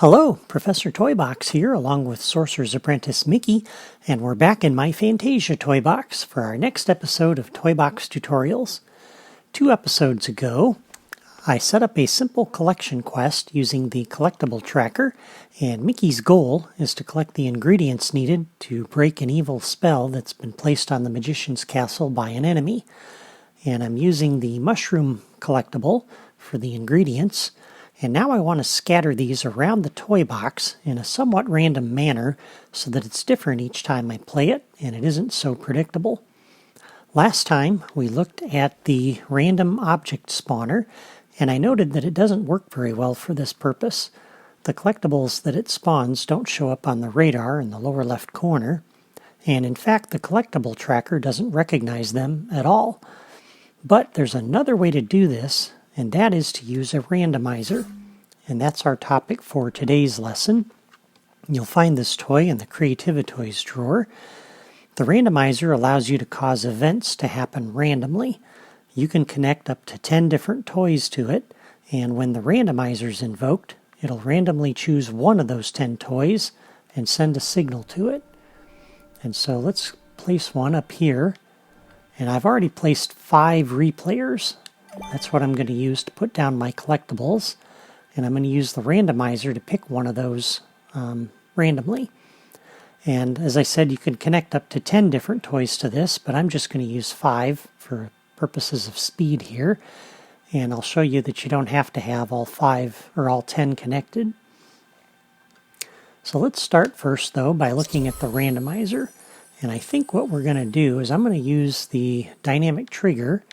Hello, Professor Toybox here, along with Sorcerer's Apprentice Mickey, and we're back in my Fantasia toy box for our next episode of Toybox Tutorials. 2 episodes ago, I set up a simple collection quest using the collectible tracker, and Mickey's goal is to collect the ingredients needed to break an evil spell that's been placed on the Magician's Castle by an enemy. And I'm using the mushroom collectible for the ingredients. And now I want to scatter these around the toy box in a somewhat random manner so that it's different each time I play it and it isn't so predictable. Last time we looked at the random object spawner and I noted that it doesn't work very well for this purpose. The collectibles that it spawns don't show up on the radar in the lower left corner, and in fact the collectible tracker doesn't recognize them at all. But there's another way to do this, and that is to use a randomizer. And that's our topic for today's lesson. You'll find this toy in the Creativitoys drawer. The randomizer allows you to cause events to happen randomly. You can connect up to 10 different toys to it, and when the randomizer is invoked, it'll randomly choose one of those 10 toys and send a signal to it. And so let's place one up here. And I've already placed 5 replayers. That's what I'm going to use to put down my collectibles. And I'm going to use the randomizer to pick one of those randomly. And as I said, you can connect up to 10 different toys to this, but I'm just going to use 5 for purposes of speed here. And I'll show you that you don't have to have all 5 or all 10 connected. So let's start first, though, by looking at the randomizer. And I think what we're going to do is I'm going to use the dynamic trigger,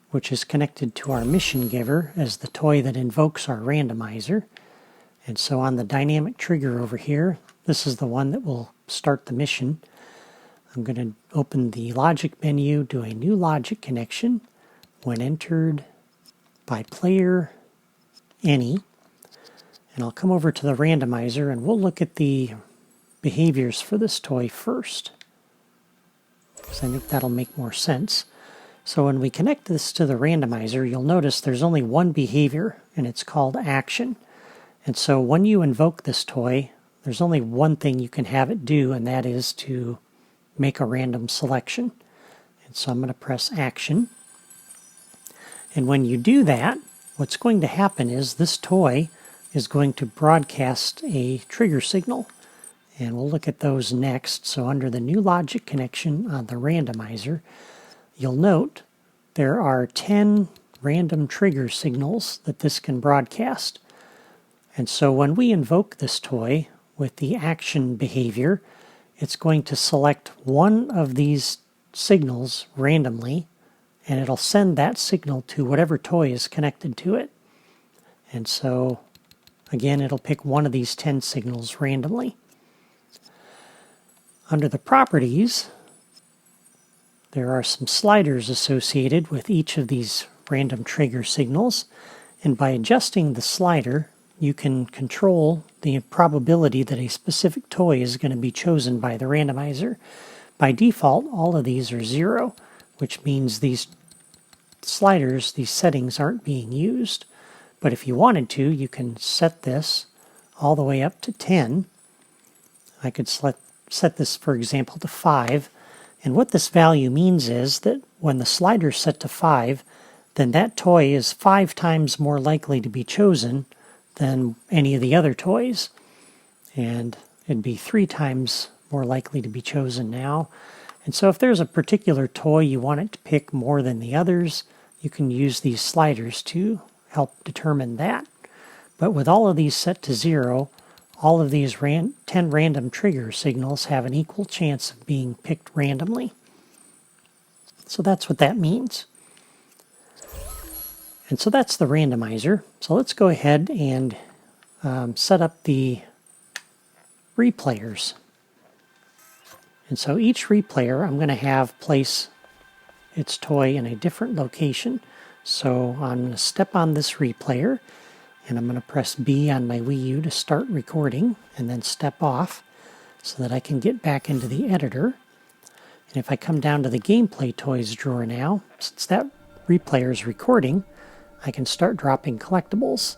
which is connected to our mission giver as the toy that invokes our randomizer. And so on the dynamic trigger over here, this is the one that will start the mission. I'm going to open the logic menu, do a new logic connection when entered by player any. And I'll come over to the randomizer and we'll look at the behaviors for this toy first, because I think that'll make more sense. So when we connect this to the randomizer, you'll notice there's only one behavior, and it's called action. And so when you invoke this toy, there's only one thing you can have it do, and that is to make a random selection. And so I'm going to press action. And when you do that, what's going to happen is this toy is going to broadcast a trigger signal. And we'll look at those next. So under the new logic connection on the randomizer, you'll note there are 10 random trigger signals that this can broadcast. And so when we invoke this toy with the action behavior, it's going to select one of these signals randomly, and it'll send that signal to whatever toy is connected to it. And so, again, it'll pick one of these 10 signals randomly. Under the properties, there are some sliders associated with each of these random trigger signals, and by adjusting the slider, you can control the probability that a specific toy is going to be chosen by the randomizer. By default, all of these are 0, which means these sliders, these settings, aren't being used. But if you wanted to, you can set this all the way up to 10. I could set this, for example, to 5. And what this value means is that when the slider is set to 5, then that toy is 5 times more likely to be chosen than any of the other toys. And it'd be 3 times more likely to be chosen now. And so if there's a particular toy you want it to pick more than the others, you can use these sliders to help determine that. But with all of these set to 0, all of these 10 random trigger signals have an equal chance of being picked randomly. So that's what that means. And so that's the randomizer. So let's go ahead and set up the replayers. And so each replayer I'm going to have place its toy in a different location. So I'm going to step on this replayer, and I'm going to press B on my Wii U to start recording, and then step off so that I can get back into the editor. And if I come down to the Gameplay Toys drawer now, since that replayer is recording, I can start dropping collectibles.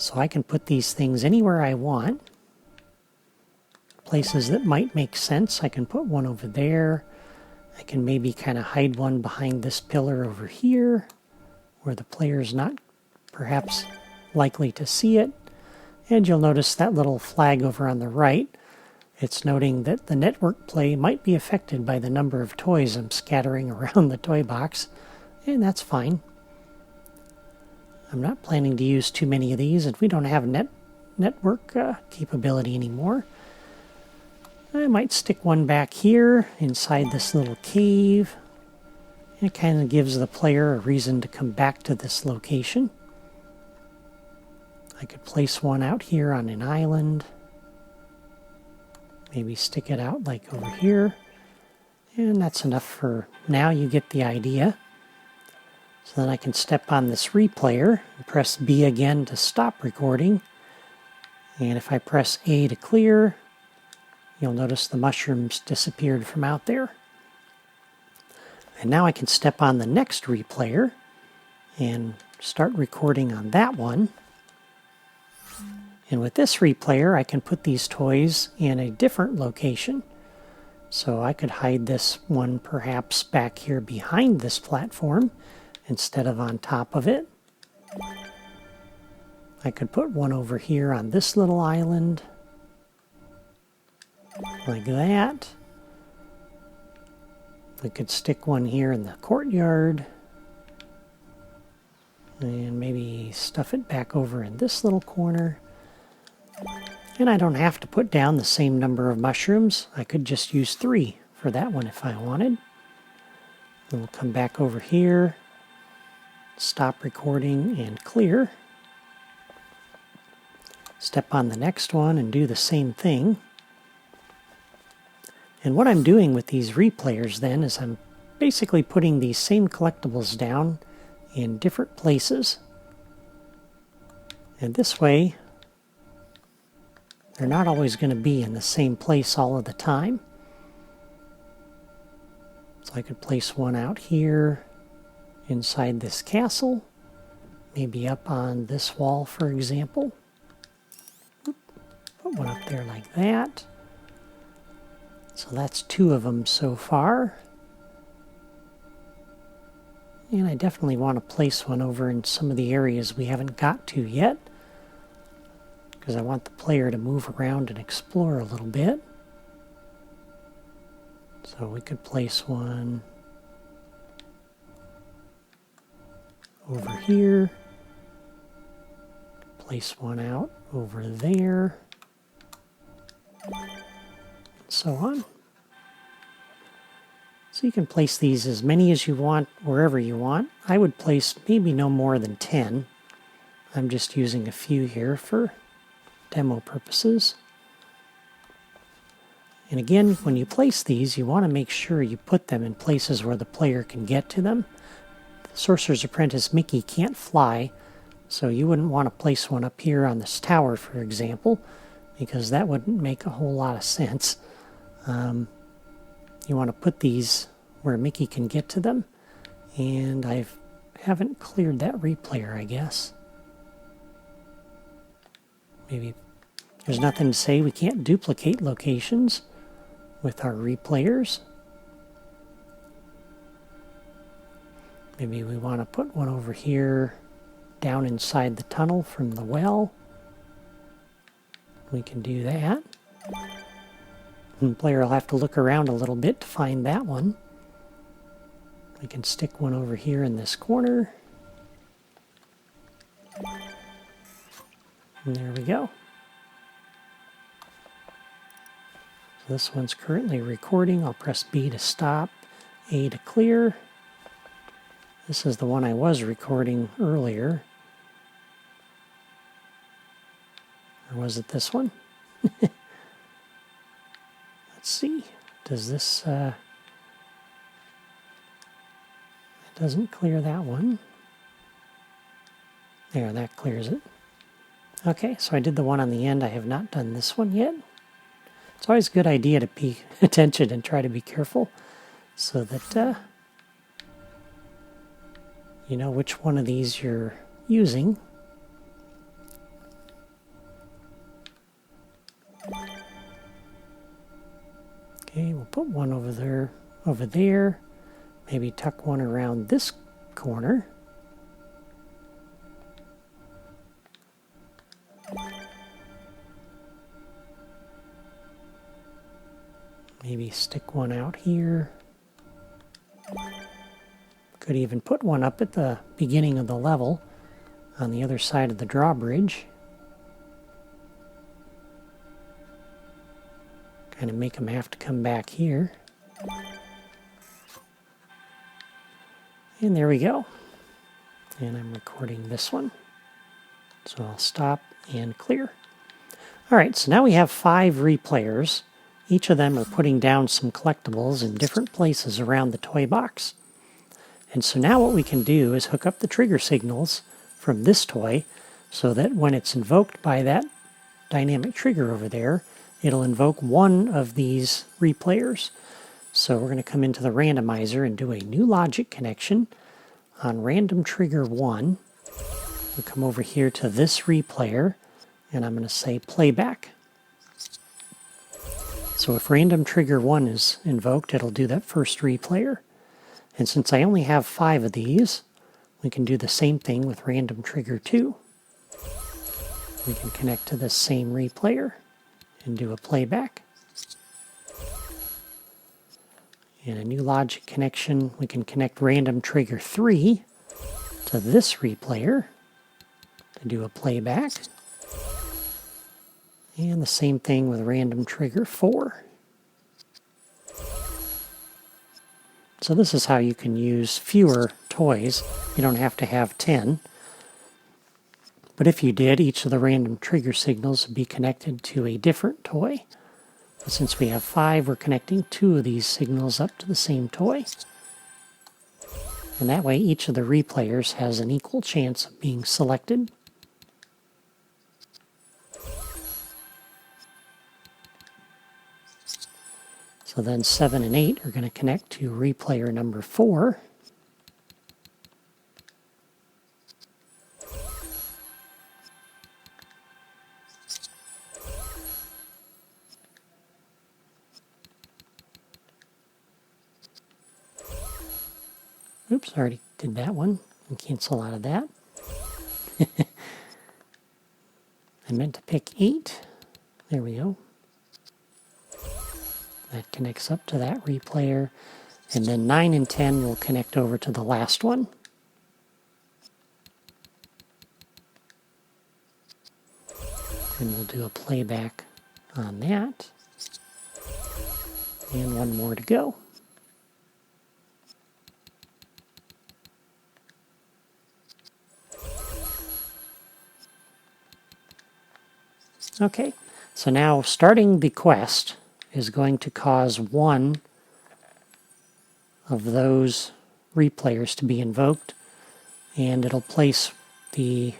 So I can put these things anywhere I want. Places that might make sense. I can put one over there. I can maybe kind of hide one behind this pillar over here, where the player's not perhaps likely to see it. And you'll notice that little flag over on the right. It's noting that the network play might be affected by the number of toys I'm scattering around the toy box, and that's fine. I'm not planning to use too many of these, and we don't have network capability anymore. I might stick one back here inside this little cave. It kind of gives the player a reason to come back to this location. I could place one out here on an island. Maybe stick it out like over here. And that's enough for now. You get the idea. So then I can step on this replayer and press B again to stop recording. And if I press A to clear, you'll notice the mushrooms disappeared from out there. And now I can step on the next replayer and start recording on that one. And with this replayer, I can put these toys in a different location. So I could hide this one perhaps back here behind this platform instead of on top of it. I could put one over here on this little island, like that. We could stick one here in the courtyard, and maybe stuff it back over in this little corner. And I don't have to put down the same number of mushrooms. I could just use 3 for that one if I wanted. Then we'll come back over here, stop recording and clear. Step on the next one and do the same thing. And what I'm doing with these replayers then is I'm basically putting these same collectibles down in different places. And this way, they're not always going to be in the same place all of the time. So I could place one out here inside this castle, maybe up on this wall, for example. Put one up there like that. So that's 2 of them so far. And I definitely want to place one over in some of the areas we haven't got to yet, because I want the player to move around and explore a little bit. So we could place one over here, place one out over there, and so on. So you can place these as many as you want, wherever you want. I would place maybe no more than 10. I'm just using a few here for demo purposes. And again, when you place these, you want to make sure you put them in places where the player can get to them. The Sorcerer's Apprentice Mickey can't fly, so you wouldn't want to place one up here on this tower, for example, because that wouldn't make a whole lot of sense. You want to put these where Mickey can get to them, and I haven't cleared that replayer, I guess. Maybe there's nothing to say we can't duplicate locations with our replayers. Maybe we want to put one over here down inside the tunnel from the well. We can do that. And the player will have to look around a little bit to find that one. We can stick one over here in this corner. And there we go. So this one's currently recording. I'll press B to stop, A to clear. This is the one I was recording earlier. Or was it this one? Let's see. Does this... it doesn't clear that one. There, that clears it. Okay, so I did the one on the end. I have not done this one yet. It's always a good idea to pay attention and try to be careful so that you know which one of these you're using. put one over there. Maybe tuck one around this corner. Maybe stick one out here. Could even put one up at the beginning of the level on the other side of the drawbridge. Kind of make them have to come back here. And there we go. And I'm recording this one. So I'll stop and clear. All right, so now we have 5 replayers. Each of them are putting down some collectibles in different places around the toy box. And so now what we can do is hook up the trigger signals from this toy so that when it's invoked by that dynamic trigger over there, it'll invoke one of these replayers. So we're going to come into the randomizer and do a new logic connection on random trigger 1. We'll come over here to this replayer, and I'm going to say playback. So if random trigger 1 is invoked, it'll do that first replayer. And since I only have 5 of these, we can do the same thing with random trigger 2. We can connect to this same replayer and do a playback. And a new logic connection, we can connect random trigger 3 to this replayer to do a playback. And the same thing with random trigger 4. So this is how you can use fewer toys. You don't have to have 10. But if you did, each of the random trigger signals would be connected to a different toy. But since we have 5, we're connecting 2 of these signals up to the same toy. And that way each of the replayers has an equal chance of being selected. So then 7 and 8 are going to connect to replayer number 4. Oops, I already did that one. And cancel out of that. I meant to pick 8. There we go. That connects up to that replayer. And then 9 and 10 will connect over to the last one. And we'll do a playback on that. And one more to go. Okay, so now starting the quest is going to cause one of those replayers to be invoked, and it'll place the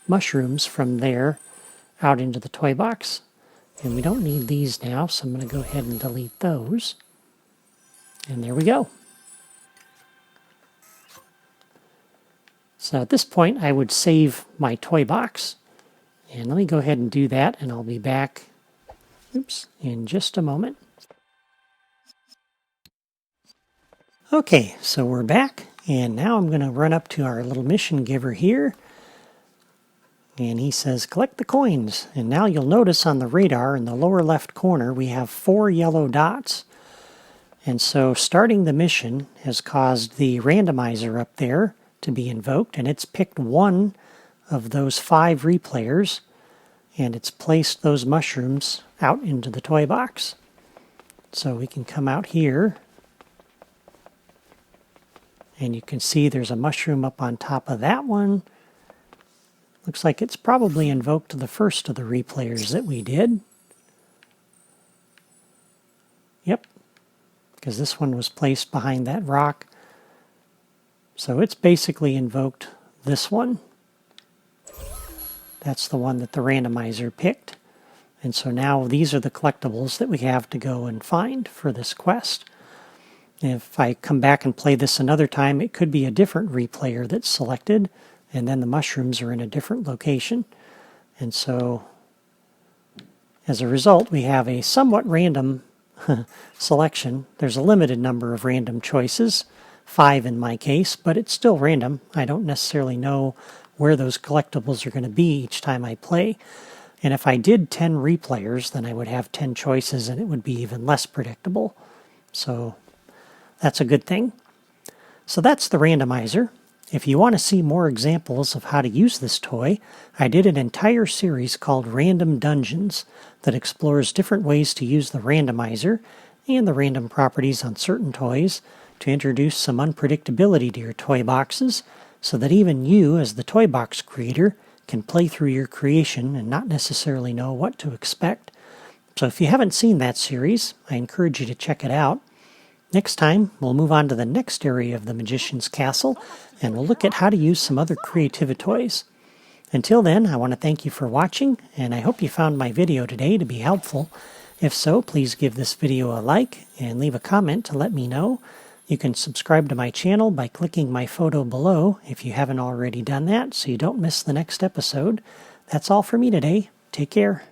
mushrooms from there out into the toy box. And we don't need these now, so I'm going to go ahead and delete those. And there we go. So at this point, I would save my toy box. And let me go ahead and do that, and I'll be back in just a moment. Okay, so we're back, and now I'm going to run up to our little mission giver here. And he says, collect the coins. And now you'll notice on the radar in the lower left corner, we have 4 yellow dots. And so starting the mission has caused the randomizer up there to be invoked, and it's picked one of those 5 replayers, and it's placed those mushrooms out into the toy box. So we can come out here, and you can see there's a mushroom up on top of that one. Looks like it's probably invoked the first of the replayers that we did. Yep, because this one was placed behind that rock. So it's basically invoked this one. That's the one that the randomizer picked. And so now these are the collectibles that we have to go and find for this quest. If I come back and play this another time, it could be a different replayer that's selected, and then the mushrooms are in a different location. And so as a result, we have a somewhat random selection, there's a limited number of random choices, 5 in my case, but it's still random. I don't necessarily know where those collectibles are going to be each time I play. And if I did 10 replayers, then I would have 10 choices and it would be even less predictable. So that's a good thing. So that's the randomizer. If you want to see more examples of how to use this toy, I did an entire series called Random Dungeons that explores different ways to use the randomizer and the random properties on certain toys to introduce some unpredictability to your toy boxes so that even you, as the toy box creator, can play through your creation and not necessarily know what to expect. So if you haven't seen that series, I encourage you to check it out. Next time, we'll move on to the next area of the Magician's Castle, and we'll look at how to use some other creative toys. Until then, I want to thank you for watching, and I hope you found my video today to be helpful. If so, please give this video a like and leave a comment to let me know. You can subscribe to my channel by clicking my photo below if you haven't already done that, so you don't miss the next episode. That's all for me today. Take care.